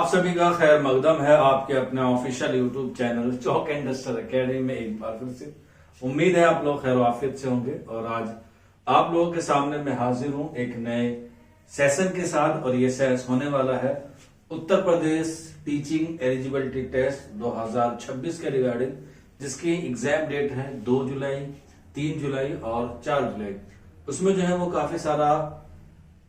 आप सभी का खैर मकदम है आपके अपने official YouTube channel chalk and duster academy में एक बार फिर से। उम्मीद है आप लोग खैर वाफियत से होंगे और आज आप लोगों के सामने मैं हाजिर हूं एक नए सेशन के साथ। और ये सेशन होने वाला है Uttar Pradesh teaching eligibility test 2026 के रिगार्डिंग, जिसकी एग्जाम डेट है 2 जुलाई, 3 जुलाई और 4 जुलाई। उसमें जो है वो काफी सारा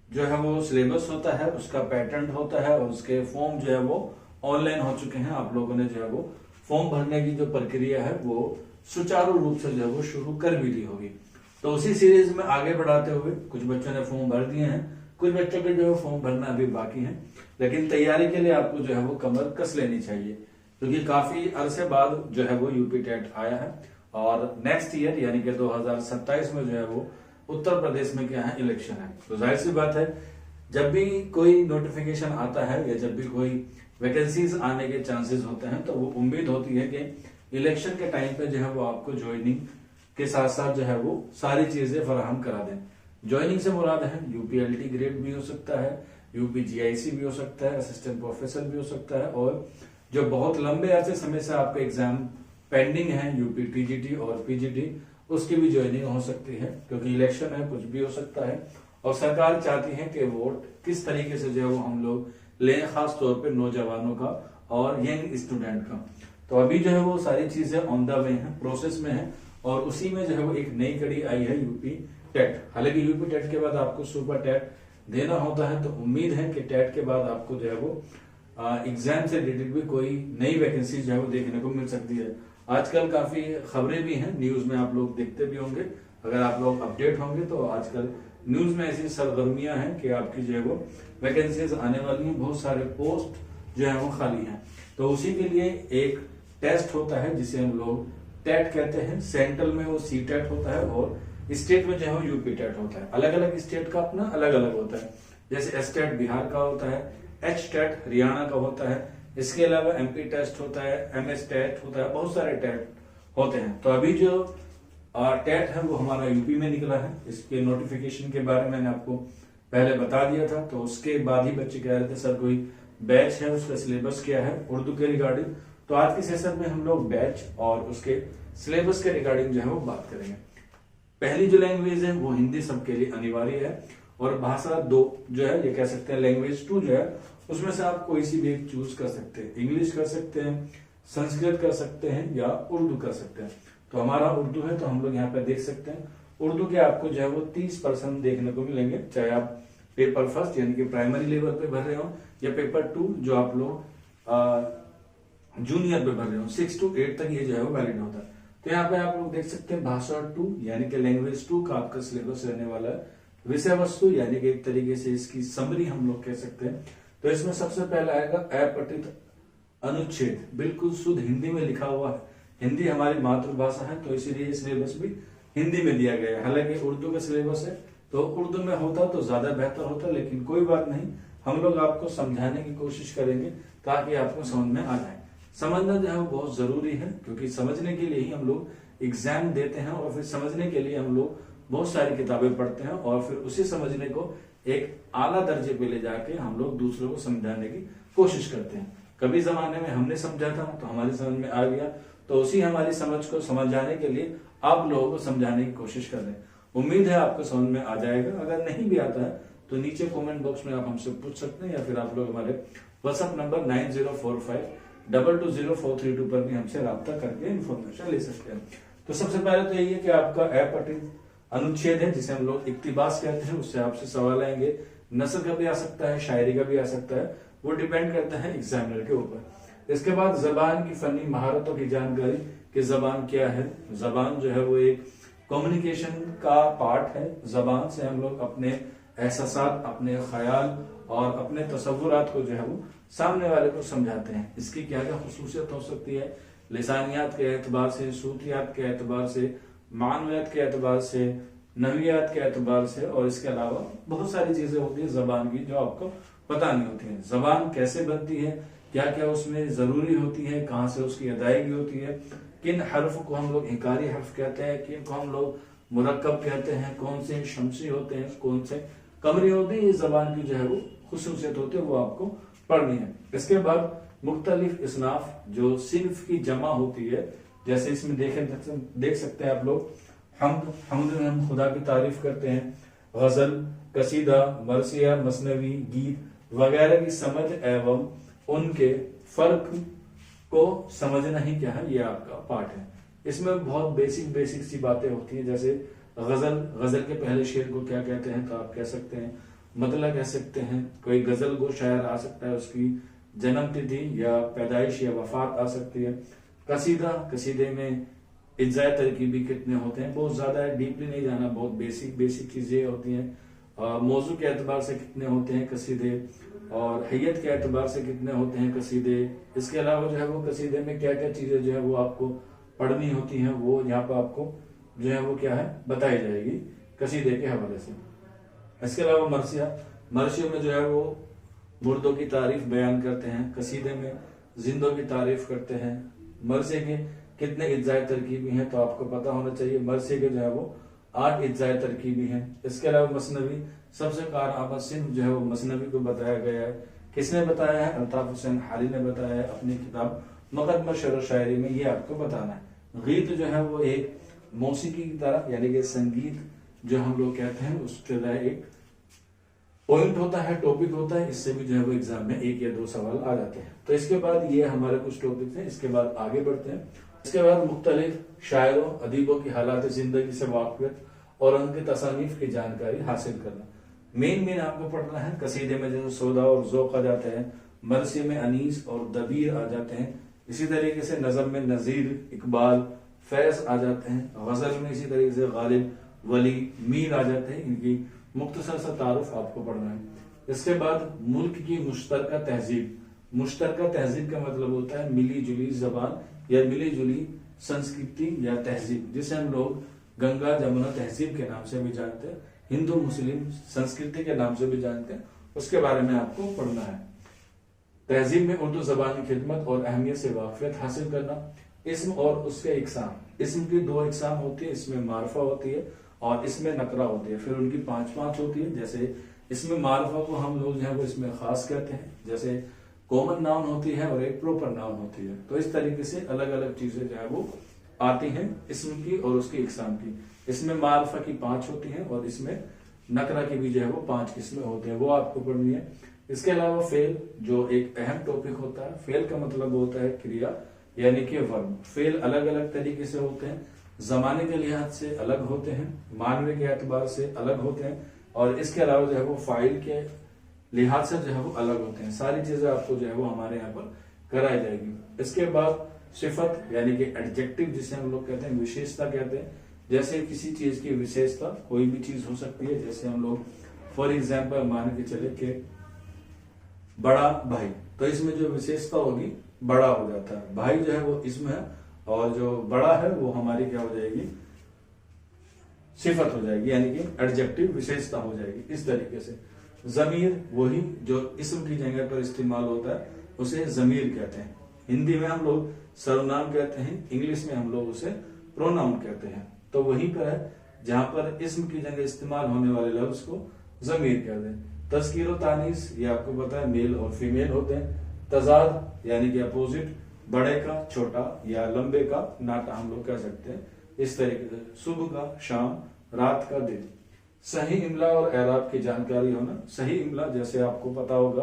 जो है वो सिलेबस होता है, उसका पैटर्न होता है और उसके फॉर्म जो है वो ऑनलाइन हो चुके हैं। आप लोगों ने जो है वो फॉर्म भरने की जो प्रक्रिया है वो सुचारू रूप से जो है वो शुरू कर भी दी होगी। तो उसी सीरीज में आगे बढ़ाते हुए कुछ बच्चों ने फॉर्म भर दिए हैं, कुछ बच्चों के जो है फॉर्म भरना अभी बाकी है, लेकिन तैयारी के लिए आपको जो है वो कमर कस लेनी चाहिए, क्योंकि काफी अरसे बाद जो है वो यूपी टेट आया है और नेक्स्ट ईयर यानी कि 2027 में जो है वो उत्तर प्रदेश में क्या है इलेक्शन है। तो जाहिर सी बात है जब भी कोई नोटिफिकेशन आता है या जब भी कोई वैकेंसीज आने के चांसेस होते हैं तो वो उम्मीद होती है कि इलेक्शन के टाइम पे जो है वो आपको ज्वाइनिंग के साथ साथ जो है वो सारी चीजें फराहम करा दें। ज्वाइनिंग से मुराद है यूपीएलटी ग्रेड भी हो सकता है, यूपी जीआईसी भी हो सकता है, असिस्टेंट प्रोफेसर भी हो सकता है, और जो बहुत लंबे अरसे समय से आपके एग्जाम पेंडिंग है यूपी टीजीटी और पीजीटी, उसकी भी ज्वाइनिंग हो सकती है, क्योंकि इलेक्शन है, कुछ भी हो सकता है। और सरकार चाहती है कि वोट किस तरीके से जो है वो हम लोग लें, खास तौर पे नौजवानों का और यंग स्टूडेंट का। तो अभी जो है वो सारी चीजें ऑन द वे हैं, प्रोसेस में है, और उसी में जो है वो एक नई कड़ी आई है यूपी टेट। हालांकि यूपी टेट के बाद आपको सुपर टेट देना होता है, तो उम्मीद है कि टेट के बाद आपको जो है वो एग्जाम से रिलेटेड भी कोई नई वैकेंसी जो है वो देखने को मिल सकती है। आजकल काफी खबरें भी हैं, न्यूज में आप लोग देखते भी होंगे, अगर आप लोग अपडेट होंगे तो आजकल न्यूज में ऐसी सरगर्मियां हैं कि आपकी जो है वो वैकेंसीज आने वाली हैं, बहुत सारे पोस्ट जो है वो खाली हैं। तो उसी के लिए एक टेस्ट होता है जिसे हम लोग टेट कहते हैं। सेंट्रल में वो सी टेट होता है और स्टेट में जो है वो यूपी टेट होता है। अलग अलग स्टेट का अपना अलग अलग होता है, जैसे एस टेट बिहार का होता है, एच टेट हरियाणा का होता है, इसके अलावा एमपी टेस्ट होता है, एमएस टेट होता है, बहुत सारे टेट होते हैं। तो अभी जो टेट है वो हमारा यूपी में निकला है। इसके नोटिफिकेशन के बारे में मैंने आपको पहले बता दिया था, तो उसके बाद ही बच्चे कह रहे थे सर कोई बैच है, उसका सिलेबस क्या है उर्दू के रिगार्डिंग। तो आज के सेशन में हम लोग बैच और उसके सिलेबस के रिगार्डिंग जो है वो बात करेंगे। पहली जो लैंग्वेज है वो हिंदी सबके लिए अनिवार्य है, और भाषा 2 जो है ये कह सकते हैं लैंग्वेज 2 जो है उसमें से आप कोई सी भी एक चूज कर सकते हैं। इंग्लिश कर सकते हैं, संस्कृत कर सकते हैं या उर्दू कर सकते हैं। तो हमारा उर्दू है, तो हम लोग यहाँ पे देख सकते हैं उर्दू के आपको जो है वो 30% देखने को मिलेंगे, चाहे आप पेपर फर्स्ट यानी कि प्राइमरी लेवल पे भर रहे हो या पेपर 2 जो आप लोग जूनियर पे भर रहे हो, 6 to 8 तक ये जो है वो वैलिड होता है। तो यहाँ पे आप लोग देख सकते हैं भाषा 2 यानी कि लैंग्वेज 2 का आपका सिलेबस रहने वाला है। विषय वस्तु यानी कि एक तरीके से इसकी समरी हम लोग कह सकते हैं। तो इसमें सबसे पहला आएगा अपठित अनुच्छेद, बिल्कुल शुद्ध हिंदी में लिखा हुआ है। हिंदी हमारी मातृभाषा है, तो इसीलिए सिलेबस भी हिंदी में दिया गया है। हालांकि उर्दू का सिलेबस है तो उर्दू में होता तो ज्यादा बेहतर होता, लेकिन कोई बात नहीं, हम लोग आपको समझाने की कोशिश करेंगे ताकि आपको समझ में आ जाए। समझना जो है वो बहुत जरूरी है, क्योंकि समझने के लिए ही हम लोग एग्जाम देते हैं और फिर समझने के लिए हम लोग बहुत सारी किताबें पढ़ते हैं और फिर उसी समझने को एक आला दर्जे पे ले जाके हम लोग दूसरों को समझाने की कोशिश करते हैं। कभी जमाने में हमने समझा था तो हमारी समझ में आ गया, तो उसी हमारी समझ को समझाने के लिए आप लोगों को समझाने की कोशिश कर रहे हैं। उम्मीद है आपको समझ में आ जाएगा। अगर नहीं भी आता है तो नीचे कमेंट बॉक्स में आप हमसे पूछ सकते हैं, या फिर आप लोग हमारे व्हाट्सएप नंबर 9045220432 पर भी हमसे राब्ता करके इन्फॉर्मेशन ले सकते हैं। तो सबसे पहले तो यही है कि आपका अपठित अनुच्छेद है जिसे हम लोग इक्तिबास कहते हैं, उससे आपसे सवाल आएंगे। नस्ल का भी आ सकता है, शायरी का भी आ सकता है, वो डिपेंड करता है एग्जामिनर के ऊपर। इसके बाद जबान की फनी महारतों की जानकारी कि जबान क्या है। जबान जो है वो एक कम्युनिकेशन का पार्ट है। जबान से हम लोग अपने एहसासात, अपने ख्याल और अपने तसव्वुरात को जो है वो सामने वाले को समझाते हैं। इसकी क्या क्या खुसूसियत हो सकती है, लिसानियात के एतबार से, सूतियात के एतबार से, मानवियत के एतबार से, नवियात के एतबार से, और इसके अलावा बहुत सारी चीजें होती है जबान की जो आपको पता नहीं होती है। जबान कैसे बनती है, क्या क्या उसमें जरूरी होती है, कहाँ से उसकी अदायगी होती है, किन हर्फ को हम लोग हिकारी हर्फ कहते हैं, किन को हम लोग मुरक्कब कहते हैं, कौन से शमसी होते हैं, कौन से कमरी होते हैं, ये जबान की जो है वो खुसूसियत होती है, वो आपको पढ़नी है। इसके बाद मुख्तलिफ इसनाफ जो सिर्फ की जमा होती है, जैसे इसमें देख सकते हैं आप लोग, हमद में हम खुदा की तारीफ करते हैं, गजल, कसीदा, मरसिया, मसनवी, गीत वगैरह की समझ एवं उनके फर्क को समझना ही क्या है, ये आपका पाठ है। इसमें बहुत बेसिक सी बातें होती हैं, जैसे गजल के पहले शेर को क्या कहते हैं, तो आप कह सकते हैं मतलब कह सकते हैं। कोई गजल को शायर आ सकता है, उसकी जन्म तिथि या पैदाइश या वफात आ सकती है। कसीदे में इज्जाए तरकीबी कितने होते हैं, बहुत ज्यादा डीपली नहीं जाना, बहुत बेसिक चीजें होती हैं। मौजू के एतबार से कितने होते हैं कसीदे, और हैयत के एतबार से कितने होते हैं कसीदे। इसके अलावा जो है वो कसीदे में क्या क्या चीजें जो है वो आपको पढ़नी होती हैं, वो यहाँ पर आपको जो है वो क्या है बताई जाएगी कसीदे के हवाले से। इसके अलावा मरसियों में जो है वो मुर्दों की तारीफ बयान करते हैं, कसीदे में जिंदों की तारीफ करते हैं। मरसे के कितने इज्जाए तरकीबी हैं, तो आपको पता होना चाहिए। मरसे के जो है वो 8 इज्जाए तरकीबी हैं। इसके अलावा मसनवी, सबसे कारआमद सिंह जो है वो मसनवी को बताया गया है। किसने बताया है? अल्ताफ हुसैन हाली ने बताया है अपनी किताब मुकदमा शेर शायरी में, ये आपको बताना है। गीत जो है वो एक मौसीकी की तरह, यानी कि संगीत जो हम लोग कहते हैं, उसके तरह एक पॉइंट होता है, टॉपिक होता है। इससे भी जो है वो एग्जाम में 1 या 2 सवाल आ जाते हैं। तो इसके बाद ये हमारे कुछ टॉपिक हैं, इसके बाद आगे बढ़ते हैं। इसके बाद मुख्तलिफ शायरों अदीबों की हालात जिंदगी से वाकफियत और उनके तसानीफ की जानकारी हासिल करना। मेन आपको पढ़ना है। कसीदे में जैसे सौदा और ज़ौक़ आ जाते हैं, मरसी में अनीस और दबीर आ जाते हैं। इसी तरीके से नज़म में नज़ीर, इकबाल, फैज आ जाते हैं। गजल में इसी तरीके से गालिब, वली, मीर आ जाते हैं। इनकी मुख्तसर सा तारुफ आपको पढ़ना है। इसके बाद मुल्क की मुश्तरका तहजीब। मुश्तरका तहजीब का मतलब होता है मिली जुली जबान या मिली जुली संस्कृति या तहजीब, जिसे हम लोग गंगा जमुना तहजीब के नाम से भी जानते हैं, हिंदू मुस्लिम संस्कृति के नाम से भी जानते हैं। उसके बारे में आपको पढ़ना है। तहजीब में उर्दू जबान की खिदमत और अहमियत से वाकफियत हासिल करना। इस्म और उसके इकसाम। इस्म की 2 इकसाम होती है, इसमें मारफा होती है और इसमें नकरा होती है। फिर उनकी 5 होती है। जैसे इसमें मारफा को हम लोग जो है वो इसमें खास कहते हैं, जैसे कॉमन नाउन होती है और एक प्रॉपर नाउन होती है। तो इस तरीके से अलग अलग चीजें जो है वो आती हैं इस्म की और उसकी इकसाम की। इसमें मारफा की 5 होती हैं और इसमें नकरा की भी जो है वो 5 किस्में होती हैं, वो आपको पढ़नी है। इसके अलावा फेल जो एक अहम टॉपिक होता है। फेल का मतलब होता है क्रिया, यानी कि वर्ब। फेल अलग अलग तरीके से होते हैं, जमाने के लिहाज से अलग होते हैं, मानवे के एतबार से अलग होते हैं, और इसके अलावा जो है वो फाइल के लिहाज से जो है वो अलग होते हैं। सारी चीजें आपको जो है वो हमारे यहाँ पर कराई जाएगी। इसके बाद सिफत यानी कि एडजेक्टिव, जिसे हम लोग कहते हैं विशेषता कहते हैं। जैसे किसी चीज की विशेषता कोई भी चीज हो सकती है। जैसे हम लोग फॉर एग्जाम्पल मान के चले कि बड़ा भाई, तो इसमें जो विशेषता होगी बड़ा हो जाता है। भाई जो है वो इसमें है और जो बड़ा है वो हमारी क्या हो जाएगी, सिफत हो जाएगी, यानी कि एडजेक्टिव विशेषता हो जाएगी। इस तरीके से जमीर वही जो इस्म की जगह पर इस्तेमाल होता है, उसे जमीर कहते हैं। हिंदी में हम लोग सर्वनाम कहते हैं, इंग्लिश में हम लोग उसे प्रोनाउन कहते हैं। तो वहीं पर है जहां पर इस्म की जगह इस्तेमाल होने वाले लफ्ज को जमीर कहते हैं। तस्कीर और तानीस, ये आपको पता है मेल और फीमेल होते हैं। तजाद यानी कि अपोजिट, बड़े का छोटा या लंबे का नाटा हम लोग कह सकते हैं। इस तरीके से सुबह का शाम, रात का दिन। सही इमला और एराब की जानकारी होना। सही इमला जैसे आपको पता होगा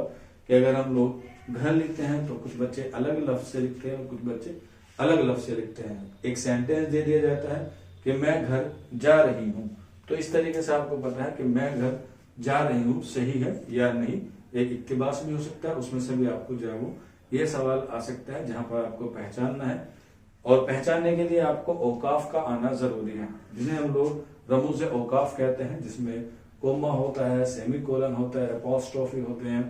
कि अगर हम लोग घर लिखते हैं तो कुछ बच्चे अलग लफ्ज से लिखते हैं और कुछ बच्चे अलग लफ्ज से लिखते हैं। एक सेंटेंस दे दिया जाता है कि मैं घर जा रही हूं, तो इस तरीके से आपको पता है कि मैं घर जा रही हूं सही है या नहीं। एक इक्तिबास भी हो सकता है, उसमें से भी आपको जो है वो ये सवाल आ सकता है जहां पर आपको पहचानना है। और पहचानने के लिए आपको औकाफ का आना जरूरी है, जिन्हें हम लोग रमूज औकाफ कहते हैं, जिसमें कोमा होता है, सेमी कोलन होता है, अपॉस्ट्रोफी होते हैं,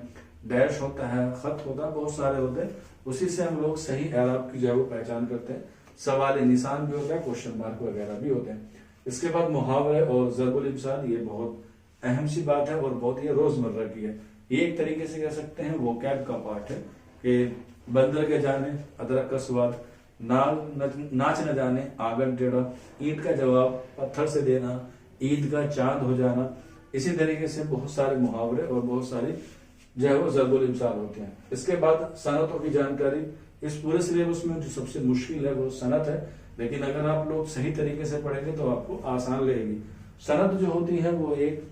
डैश होता है, खत होता है, बहुत सारे होते हैं। उसी से हम लोग सही एराब की जो है वो पहचान करते हैं। सवाल निशान भी होता है, क्वेश्चन मार्क वगैरह भी होते हैं। इसके बाद मुहावरे और ज़रबुल इमसाल, ये बहुत अहम सी बात है और बहुत ही रोजमर्रा की है। ये एक तरीके से कह सकते हैं वोकैब का पार्ट है कि बंदर के जाने अदरक का स्वाद, नाच न जाने आंगन टेढ़ा, ईंट का जवाब पत्थर से देना, ईद का चांद हो जाना। इसी तरीके से बहुत सारे मुहावरे और बहुत सारी जो है वो ज़रबुल इमसाल होते हैं। इसके बाद सनतों की जानकारी, इस पूरे सिलेबस में जो सबसे मुश्किल है वो सनत है, लेकिन अगर आप लोग सही तरीके से पढ़ेंगे तो आपको आसान लगेगी। सनत जो होती है वो एक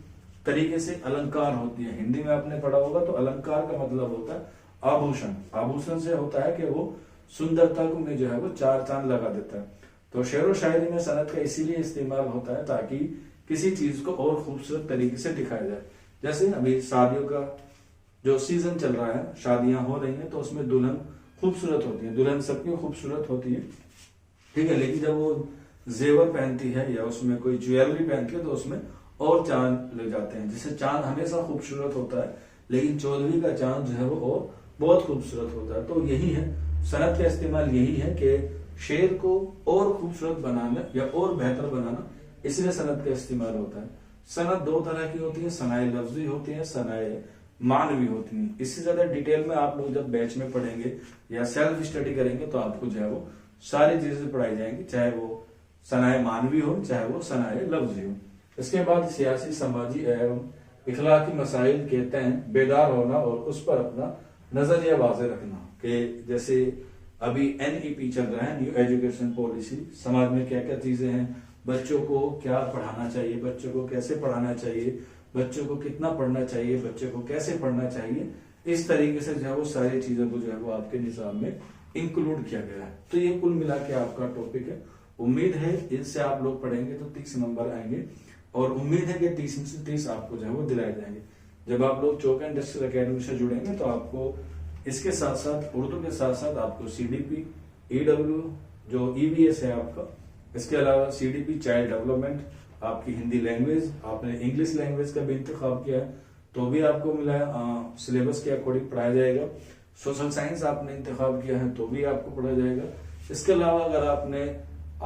तरीके से अलंकार होती है। हिंदी में आपने पढ़ा होगा तो अलंकार का मतलब होता है आभूषण। आभूषण से होता है कि वो सुंदरता को में जो है वो चार चांद लगा देता है। तो शेर व शायरी में सनत का इसीलिए इस्तेमाल होता है ताकि किसी चीज को और खूबसूरत तरीके से दिखाया जाए। जैसे अभी शादियों का जो सीजन चल रहा है, शादियां हो रही हैं, तो उसमें दुल्हन खूबसूरत होती है, दुल्हन सबकी खूबसूरत होती है, ठीक है, लेकिन जब वो जेवर पहनती है या उसमें कोई ज्वेलरी पहनती है तो उसमें और चांद ले जाते हैं। जिससे चांद हमेशा खूबसूरत होता है, लेकिन चौधरी का चांद जो है वो और बहुत खूबसूरत होता है। तो यही है सनत का इस्तेमाल, यही है कि शेर को और खूबसूरत बनाना या और बेहतर बनाना, इसलिए सनत का इस्तेमाल होता है। सनत दो तरह की होती है, सनाए लफ्जी होती है, सनाए मानवी होती है। इससे ज्यादा डिटेल में आप लोग जब बैच में पढ़ेंगे या सेल्फ स्टडी करेंगे तो आपको जो है वो सारी चीजें पढ़ाई जाएंगी, चाहे वो सनाए मानवी हो चाहे वो सनाए लफ्जी हो। इसके बाद सियासी, समाजी एवं इखलाकी मसाइल के तय बेदार होना और उस पर अपना नजरिया वाज़े रखना। कि जैसे अभी NEP चल रहा है, न्यू एजुकेशन पॉलिसी, समाज में क्या क्या चीजें हैं, बच्चों को क्या पढ़ाना चाहिए, बच्चों को कैसे पढ़ाना चाहिए, बच्चों को कितना पढ़ना चाहिए, बच्चों को कैसे पढ़ना चाहिए, इस तरीके से जो है वो सारी चीजों को जो है वो आपके निसाब में इंक्लूड किया गया है। तो ये कुल मिला के आपका टॉपिक है। उम्मीद है इनसे आप लोग पढ़ेंगे तो 30 नंबर आएंगे, और उम्मीद है कि 30 में से 30 आपको जो है वो दिलाए जाएंगे। जब आप लोग चौक एंड डस्टर अकेडमी से जुड़ेंगे तो आपको इसके साथ साथ उर्दू के साथ साथ आपको CDP, EW जो EVS है आपका, इसके अलावा CDP चाइल्ड डेवलपमेंट, आपकी हिंदी लैंग्वेज, आपने इंग्लिश लैंग्वेज का भी इंतखाब किया है तो भी आपको मिला है, सिलेबस के अकॉर्डिंग पढ़ाया जाएगा। सोशल साइंस आपने इंतखाब किया है तो भी आपको पढ़ाया जाएगा। इसके अलावा अगर आपने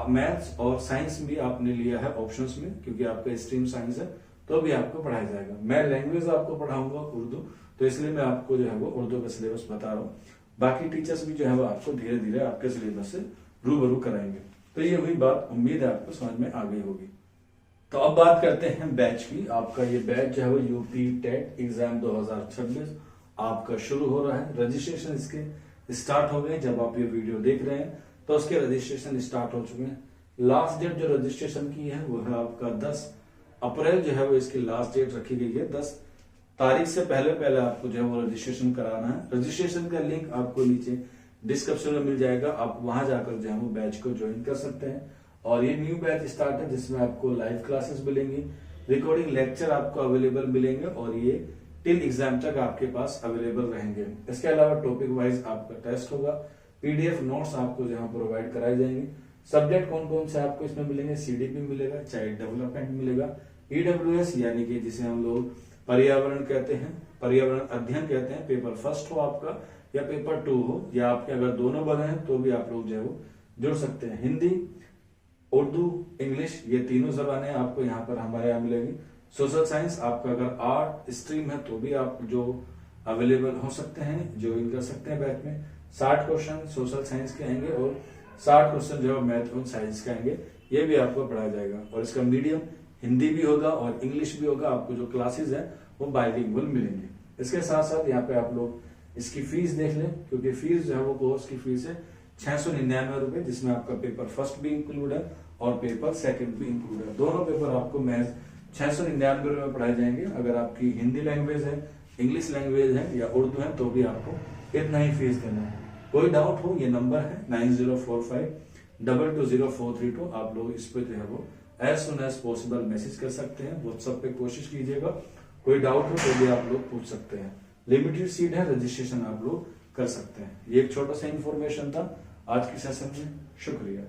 मैथ्स और साइंस भी आपने लिया है ऑप्शंस में, क्योंकि आपका स्ट्रीम साइंस है, तो भी आपको पढ़ाया जाएगा। मैं लैंग्वेज आपको पढ़ाऊंगा उर्दू, तो इसलिए मैं आपको जो है वो उर्दू का सिलेबस बता रहा हूँ। बाकी टीचर्स भी जो है वो आपको धीरे धीरे आपके सिलेबस से रूबरू कराएंगे। तो ये हुई बात, उम्मीद है आपको समझ में आ गई होगी। तो अब बात करते हैं बैच की। आपका ये बैच जो है वो UP टेट एग्जाम 2026 आपका शुरू हो रहा है। रजिस्ट्रेशन इसके स्टार्ट हो गए। जब आप ये वीडियो देख रहे हैं तो उसके रजिस्ट्रेशन स्टार्ट हो चुके हैं। लास्ट डेट जो रजिस्ट्रेशन की है वो है आपका 10 अप्रैल जो है वो इसकी लास्ट डेट रखी गई है। 10 तारीख से पहले पहले आपको जो है वो रजिस्ट्रेशन कराना है। रजिस्ट्रेशन का लिंक आपको नीचे डिस्क्रिप्शन में मिल जाएगा, आप वहां जाकर जो है वो बैच को ज्वाइन कर सकते हैं। और ये न्यू बैच स्टार्ट है जिसमें आपको लाइव क्लासेस मिलेंगी, रिकॉर्डिंग लेक्चर आपको अवेलेबल मिलेंगे, और ये टिल एग्जाम तक आपके पास अवेलेबल रहेंगे। इसके अलावा टॉपिक वाइज आपका टेस्ट होगा, PDF नोट्स आपको जहां प्रोवाइड कराए जाएंगे। सब्जेक्ट कौन कौन से आपको इसमें मिलेंगे, CDP मिलेगा, चाइल्ड डेवलपमेंट मिलेगा, EWS यानी कि जिसे हम लोग पर्यावरण कहते हैं, पर्यावरण अध्ययन कहते हैं, पेपर फर्स्ट हो आपका या पेपर 2 हो, या आपके अगर दोनों बने हैं तो भी आप लोग जो है वो जुड़ सकते हैं। हिंदी, उर्दू, इंग्लिश, ये तीनों जबानें आपको यहाँ पर हमारे यहाँ मिलेंगी। सोशल साइंस आपका अगर आर्ट स्ट्रीम है तो भी आप जो अवेलेबल हो सकते हैं, ज्वाइन कर सकते हैं बैच में। 60 क्वेश्चन सोशल साइंस के आएंगे और 60 क्वेश्चन जो है मैथ और साइंस के आएंगे, ये भी आपको पढ़ाया जाएगा। और इसका मीडियम हिंदी भी होगा और इंग्लिश भी होगा। आपको जो क्लासेस है वो बाइलिंगुअल मिलेंगे। इसके साथ साथ यहाँ पे आप लोग इसकी फीस देख लें, क्योंकि फीस जो है वो कोर्स की फीस है 699 रुपए, जिसमें आपका पेपर फर्स्ट भी इंक्लूड है और पेपर सेकंड भी इंक्लूड है। दोनों पेपर आपको महज 699 रुपए में पढ़ाए जाएंगे। अगर आपकी हिंदी लैंग्वेज है, इंग्लिश लैंग्वेज है या उर्दू है तो भी आपको इतना ही फीस देना है। कोई डाउट हो, ये नंबर है 9045220432। आप लोग इस पे जो है वो as soon as possible message कर सकते हैं। व्हाट्सएप पे कोशिश कीजिएगा, कोई डाउट हो तो भी आप लोग पूछ सकते हैं। लिमिटेड सीट है, रजिस्ट्रेशन आप लोग कर सकते हैं। ये एक छोटा सा इंफॉर्मेशन था आज की सेशन में। शुक्रिया।